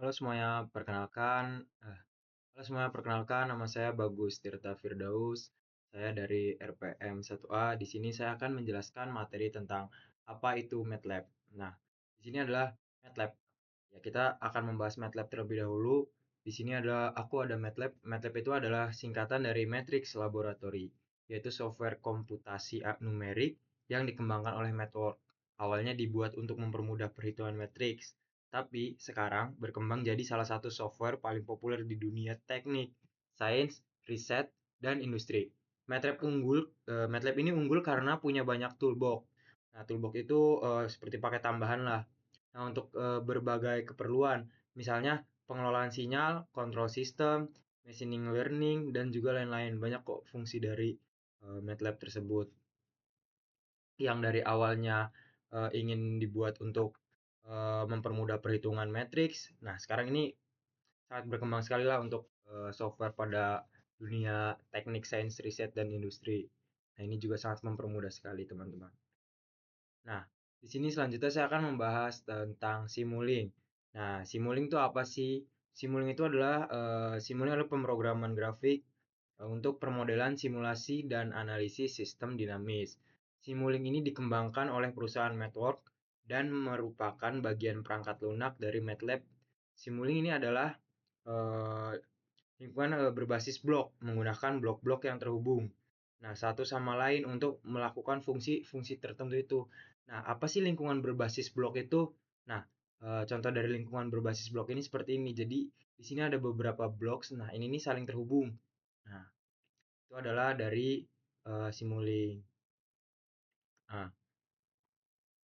Halo semuanya, perkenalkan nama saya Bagus Tirta Firdaus. Saya dari RPM 1A. Di sini saya akan menjelaskan materi tentang apa itu MATLAB. Nah, di sini adalah MATLAB. Ya, kita akan membahas MATLAB terlebih dahulu. Di sini aku ada MATLAB. MATLAB itu adalah singkatan dari Matrix Laboratory, yaitu software komputasi numerik yang dikembangkan oleh MathWorks. Awalnya dibuat untuk mempermudah perhitungan matriks, tapi sekarang berkembang jadi salah satu software paling populer di dunia teknik, sains, riset, dan industri. MATLAB ini unggul karena punya banyak toolbox. Nah, toolbox itu seperti pakai tambahan lah. Nah, untuk berbagai keperluan, misalnya pengelolaan sinyal, kontrol sistem, machine learning, dan juga lain-lain. Banyak kok fungsi dari MATLAB tersebut yang dari awalnya ingin dibuat untuk mempermudah perhitungan matriks. Nah, sekarang ini sangat berkembang sekali lah untuk software pada dunia teknik, sains, riset, dan industri. Nah, ini juga sangat mempermudah sekali, teman-teman. Nah, di sini selanjutnya saya akan membahas tentang Simulink. Nah, Simulink itu apa sih? Simulink adalah pemrograman grafik untuk permodelan simulasi dan analisis sistem dinamis. Simulink ini dikembangkan oleh perusahaan MathWorks dan merupakan bagian perangkat lunak dari MATLAB. Simulink ini adalah eh, lingkungan berbasis blok menggunakan blok-blok yang terhubung. Nah, satu sama lain untuk melakukan fungsi-fungsi tertentu itu. Nah, apa sih lingkungan berbasis blok itu? Nah, contoh dari lingkungan berbasis blok ini seperti ini. Jadi, di sini ada beberapa blok. Nah, ini nih saling terhubung. Nah, itu adalah dari Simulink. Nah,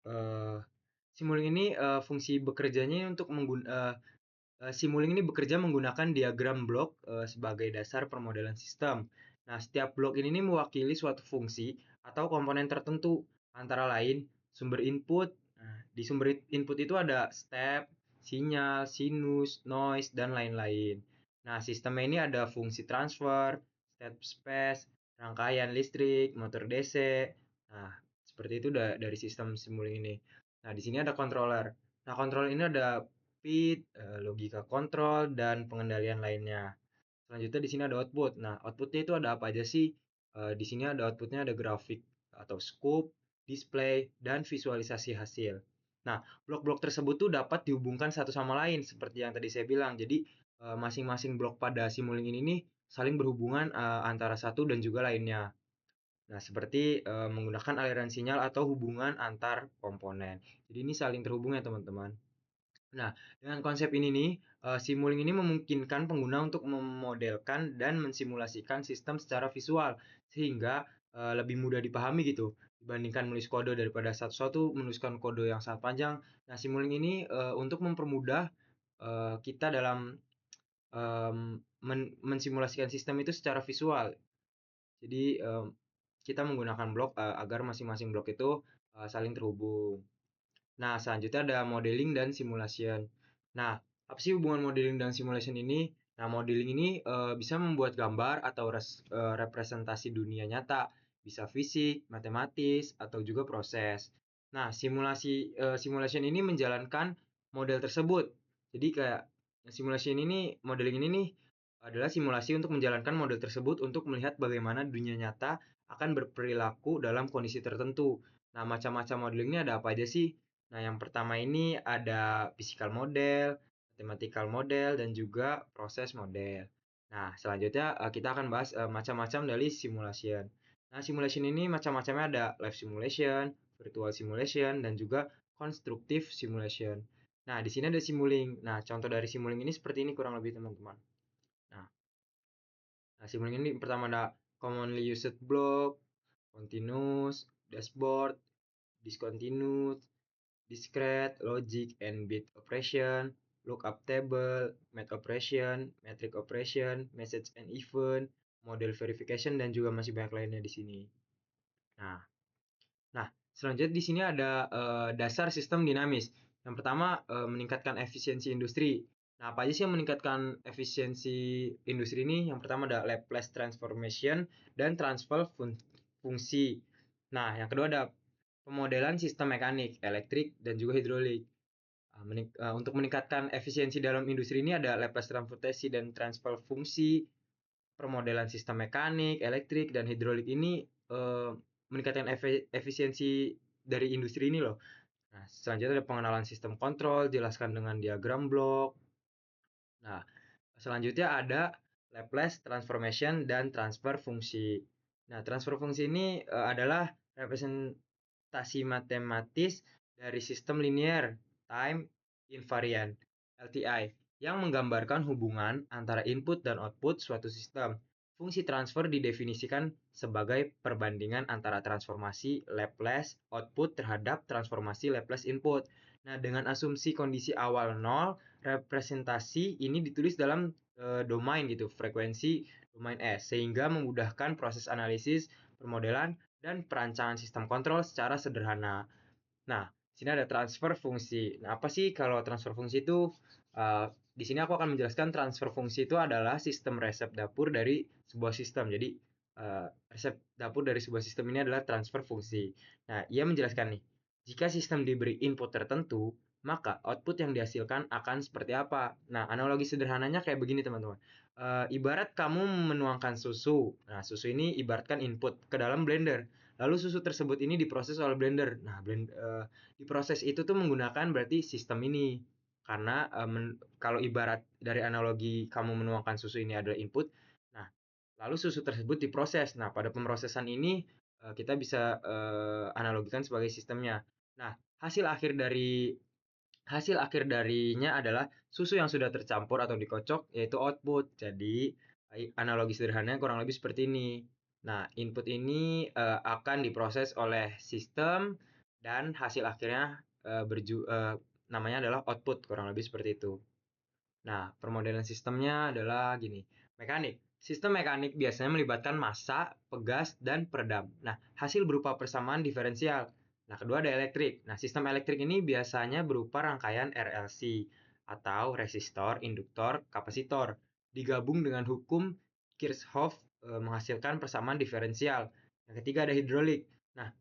eh, Simulink ini fungsi bekerjanya untuk Simulink ini bekerja menggunakan diagram blok sebagai dasar permodelan sistem. Nah, setiap blok ini nih mewakili suatu fungsi atau komponen tertentu, antara lain sumber input. Nah, di sumber input itu ada step, sinyal, sinus, noise, dan lain-lain. Nah, sistemnya ini ada fungsi transfer, step space, rangkaian listrik, motor DC. Nah, seperti itu dari sistem Simulink ini. Nah, di sini ada controller. Nah, controller ini ada speed, logika kontrol, dan pengendalian lainnya. Selanjutnya di sini ada output. Nah, outputnya itu ada apa aja sih? Di sini ada outputnya ada grafik atau scope, display, dan visualisasi hasil. Nah, blok-blok tersebut tuh dapat dihubungkan satu sama lain seperti yang tadi saya bilang. Jadi, masing-masing blok pada Simulink ini nih saling berhubungan antara satu dan juga lainnya. Nah, seperti menggunakan aliran sinyal atau hubungan antar komponen. Jadi ini saling terhubung ya, teman-teman. Nah, dengan konsep ini nih, Simulink ini memungkinkan pengguna untuk memodelkan dan mensimulasikan sistem secara visual, sehingga lebih mudah dipahami gitu, dibandingkan menulis kode daripada satu-satu menuliskan kode yang sangat panjang. Nah, Simulink ini untuk mempermudah kita dalam mensimulasikan sistem itu secara visual. Jadi, kita menggunakan blok agar masing-masing blok itu saling terhubung. Nah, selanjutnya ada modeling dan simulation. Nah, apa sih hubungan modeling dan simulation ini? Nah, modeling ini bisa membuat gambar atau representasi dunia nyata, bisa fisik, matematis, atau juga proses. Nah, simulation ini menjalankan model tersebut. Jadi kayak simulation ini, modeling ini nih adalah simulasi untuk menjalankan model tersebut untuk melihat bagaimana dunia nyata akan berperilaku dalam kondisi tertentu. Nah, macam-macam modeling ini ada apa aja sih? Nah, yang pertama ini ada physical model, mathematical model, dan juga proses model. Nah, selanjutnya kita akan bahas macam-macam dari simulation. Nah, simulation ini macam-macamnya ada live simulation, virtual simulation, dan juga constructive simulation. Nah, di sini ada Simulink. Nah, contoh dari Simulink ini seperti ini kurang lebih, teman-teman. Nah, Simulink ini pertama ada commonly used block, continuous, dashboard, discontinuous, discrete, logic and bit operation, lookup table, math operation, metric operation, message and event, model verification, dan juga masih banyak lainnya di sini. Nah, nah selanjutnya di sini ada dasar sistem dinamis. Yang pertama meningkatkan efisiensi industri. Nah, apa aja sih yang meningkatkan efisiensi industri ini? Yang pertama ada Laplace transformation dan transfer fungsi. Nah, yang kedua ada pemodelan sistem mekanik, elektrik, dan juga hidrolik. Untuk meningkatkan efisiensi dalam industri ini ada Laplace transportasi dan transfer fungsi, permodelan sistem mekanik, elektrik, dan hidrolik ini meningkatkan efisiensi dari industri ini loh. Nah, selanjutnya ada pengenalan sistem kontrol, jelaskan dengan diagram blok. Nah, selanjutnya ada Laplace transformation dan transfer fungsi. Nah, transfer fungsi ini adalah representasi matematis dari sistem linear time invariant (LTI) yang menggambarkan hubungan antara input dan output suatu sistem. Fungsi transfer didefinisikan sebagai perbandingan antara transformasi Laplace output terhadap transformasi Laplace input. Nah, dengan asumsi kondisi awal 0, representasi ini ditulis dalam domain gitu, frekuensi domain S, sehingga memudahkan proses analisis, permodelan, dan perancangan sistem kontrol secara sederhana. Nah, sini ada transfer fungsi. Nah, apa sih kalau transfer fungsi itu? Di sini aku akan menjelaskan transfer fungsi itu adalah sistem resep dapur dari sebuah sistem. Jadi, resep dapur dari sebuah sistem ini adalah transfer fungsi. Nah, ia menjelaskan nih, jika sistem diberi input tertentu, maka output yang dihasilkan akan seperti apa. Nah, analogi sederhananya kayak begini, teman-teman. Ibarat kamu menuangkan susu. Nah, susu ini ibaratkan input ke dalam blender. Lalu susu tersebut ini diproses oleh blender. Nah, di proses itu tuh menggunakan berarti sistem ini. Karena kalau ibarat dari analogi kamu menuangkan susu ini adalah input, nah lalu susu tersebut diproses. Nah, pada pemrosesan ini kita bisa analogikan sebagai sistemnya. Nah, hasil akhir darinya adalah susu yang sudah tercampur atau dikocok, yaitu output. Jadi, analogi sederhananya kurang lebih seperti ini. Nah, input ini akan diproses oleh sistem dan hasil akhirnya namanya adalah output, kurang lebih seperti itu. Nah, permodelan sistemnya adalah gini. Mekanik. Sistem mekanik biasanya melibatkan massa, pegas, dan peredam. Nah, hasil berupa persamaan diferensial. Nah, kedua ada elektrik. Nah, sistem elektrik ini biasanya berupa rangkaian RLC atau resistor, induktor, kapasitor digabung dengan hukum Kirchhoff menghasilkan persamaan diferensial. Yang ketiga ada hidrolik. Nah,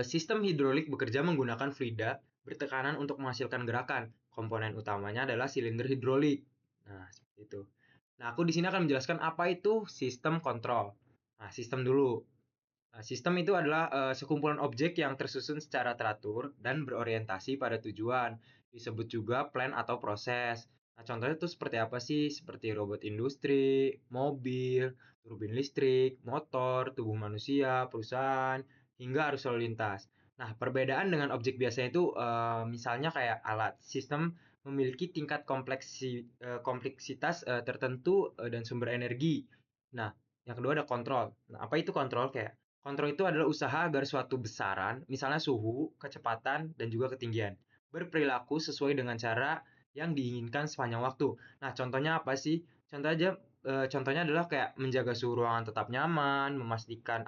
sistem hidrolik bekerja menggunakan fluida bertekanan untuk menghasilkan gerakan. Komponen utamanya adalah silinder hidrolik. Nah, seperti itu. Nah, aku di sini akan menjelaskan apa itu sistem kontrol. Nah, sistem dulu. Nah, sistem itu adalah sekumpulan objek yang tersusun secara teratur dan berorientasi pada tujuan. Disebut juga plan atau proses. Nah, contohnya itu seperti apa sih? Seperti robot industri, mobil, turbin listrik, motor, tubuh manusia, perusahaan, hingga arus lalu lintas. Nah, perbedaan dengan objek biasanya itu misalnya kayak alat. Sistem memiliki tingkat kompleksitas tertentu dan sumber energi. Nah, yang kedua ada kontrol. Nah, apa itu kontrol? Kayak kontrol itu adalah usaha agar suatu besaran, misalnya suhu, kecepatan, dan juga ketinggian, berperilaku sesuai dengan cara yang diinginkan sepanjang waktu. Nah, contohnya apa sih? Contohnya adalah kayak menjaga suhu ruangan tetap nyaman, memastikan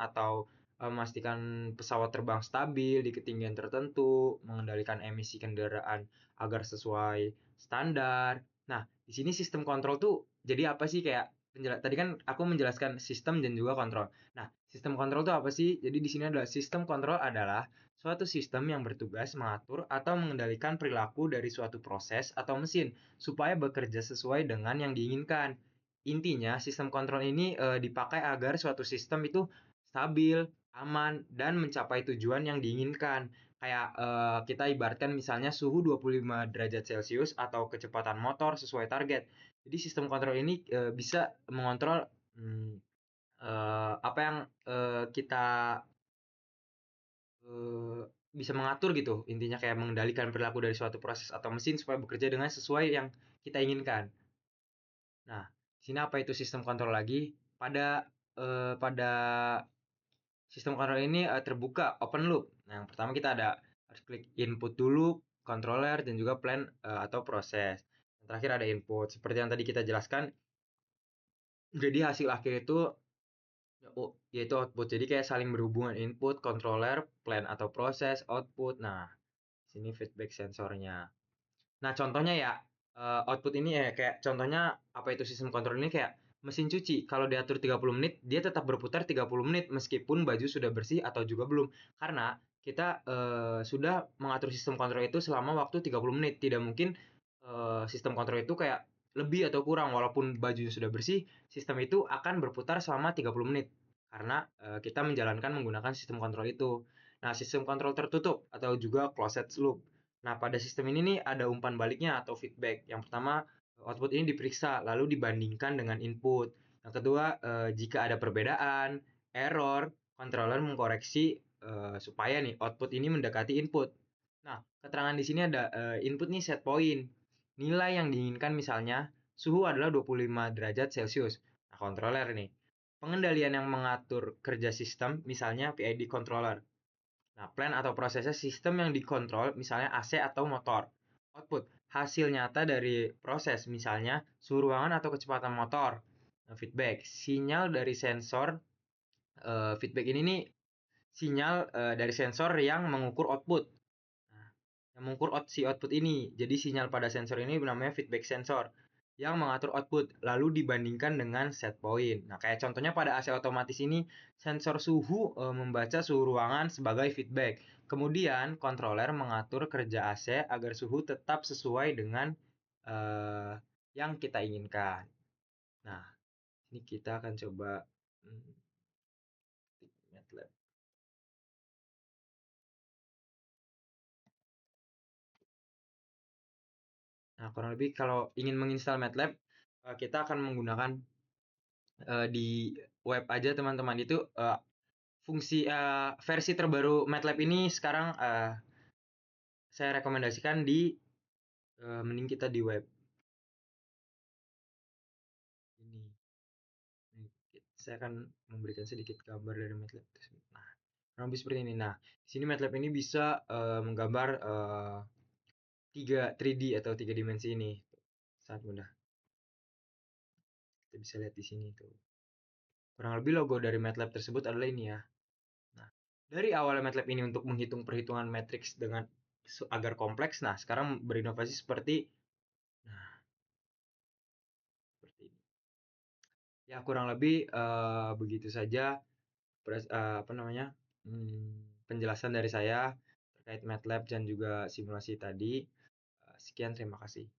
pesawat terbang stabil di ketinggian tertentu, mengendalikan emisi kendaraan agar sesuai standar. Nah, di sini sistem kontrol tuh jadi apa sih kayak tadi kan aku menjelaskan sistem dan juga kontrol. Nah, sistem kontrol itu apa sih? Jadi di sini adalah sistem kontrol adalah suatu sistem yang bertugas mengatur atau mengendalikan perilaku dari suatu proses atau mesin supaya bekerja sesuai dengan yang diinginkan. Intinya, sistem kontrol ini dipakai agar suatu sistem itu stabil, aman, dan mencapai tujuan yang diinginkan. Kayak kita ibaratkan misalnya suhu 25 derajat Celcius atau kecepatan motor sesuai target. Jadi sistem kontrol ini bisa mengontrol apa yang kita bisa mengatur gitu. Intinya kayak mengendalikan perilaku dari suatu proses atau mesin supaya bekerja dengan sesuai yang kita inginkan. Nah, di sini apa itu sistem kontrol lagi? Pada sistem kontrol ini terbuka open loop. Nah, yang pertama kita harus klik input dulu, controller dan juga plan atau proses. Yang terakhir ada input. Seperti yang tadi kita jelaskan, jadi hasil akhir itu yaitu output. Jadi kayak saling berhubungan input, controller, plan atau proses, output. Nah, sini feedback sensornya. Nah, contohnya ya, output ini ya kayak contohnya apa itu sistem kontrol ini kayak mesin cuci. Kalau diatur 30 menit, dia tetap berputar 30 menit meskipun baju sudah bersih atau juga belum. Karena kita sudah mengatur sistem kontrol itu selama waktu 30 menit. Tidak mungkin sistem kontrol itu kayak lebih atau kurang, walaupun bajunya sudah bersih, sistem itu akan berputar selama 30 menit karena kita menjalankan menggunakan sistem kontrol itu. Nah, sistem kontrol tertutup atau juga closed loop. Nah, pada sistem ini nih ada umpan baliknya atau feedback. Yang pertama, output ini diperiksa lalu dibandingkan dengan input. Yang kedua, jika ada perbedaan, error, controller mengkoreksi supaya nih output ini mendekati input. Nah, keterangan di sini ada input nih set point. Nilai yang diinginkan misalnya suhu adalah 25 derajat Celcius. Nah, controller nih. Pengendalian yang mengatur kerja sistem misalnya PID controller. Nah, plan atau prosesnya sistem yang dikontrol misalnya AC atau motor. Output hasil nyata dari proses misalnya suhu ruangan atau kecepatan motor. Nah, feedback sinyal dari sensor. Feedback ini nih sinyal dari sensor yang mengukur output. Nah, yang mengukur si output ini. Jadi sinyal pada sensor ini namanya feedback sensor yang mengatur output lalu dibandingkan dengan set point. Nah, kayak contohnya pada AC otomatis ini sensor suhu membaca suhu ruangan sebagai feedback. Kemudian controller mengatur kerja AC agar suhu tetap sesuai dengan uh, yang kita inginkan. Nah, ini kita akan coba MATLAB. Nah, kurang lebih kalau ingin menginstal MATLAB, kita akan menggunakan di web aja teman-teman. Itu fungsi versi terbaru MATLAB ini sekarang saya rekomendasikan di mending kita di web ini. Saya akan memberikan sedikit gambar dari MATLAB tersebut. Nah, kurang lebih seperti ini. Nah, di sini MATLAB ini bisa menggambar 3D atau 3 dimensi ini. Sangat mudah. Kita bisa lihat di sini tuh. Kurang lebih logo dari MATLAB tersebut adalah ini ya. Nah, dari awal MATLAB ini untuk menghitung perhitungan matriks dengan agar kompleks, nah sekarang berinovasi seperti nah, seperti ini. Ya, kurang lebih begitu saja apa namanya? Penjelasan dari saya terkait MATLAB dan juga simulasi tadi. Sekian, terima kasih.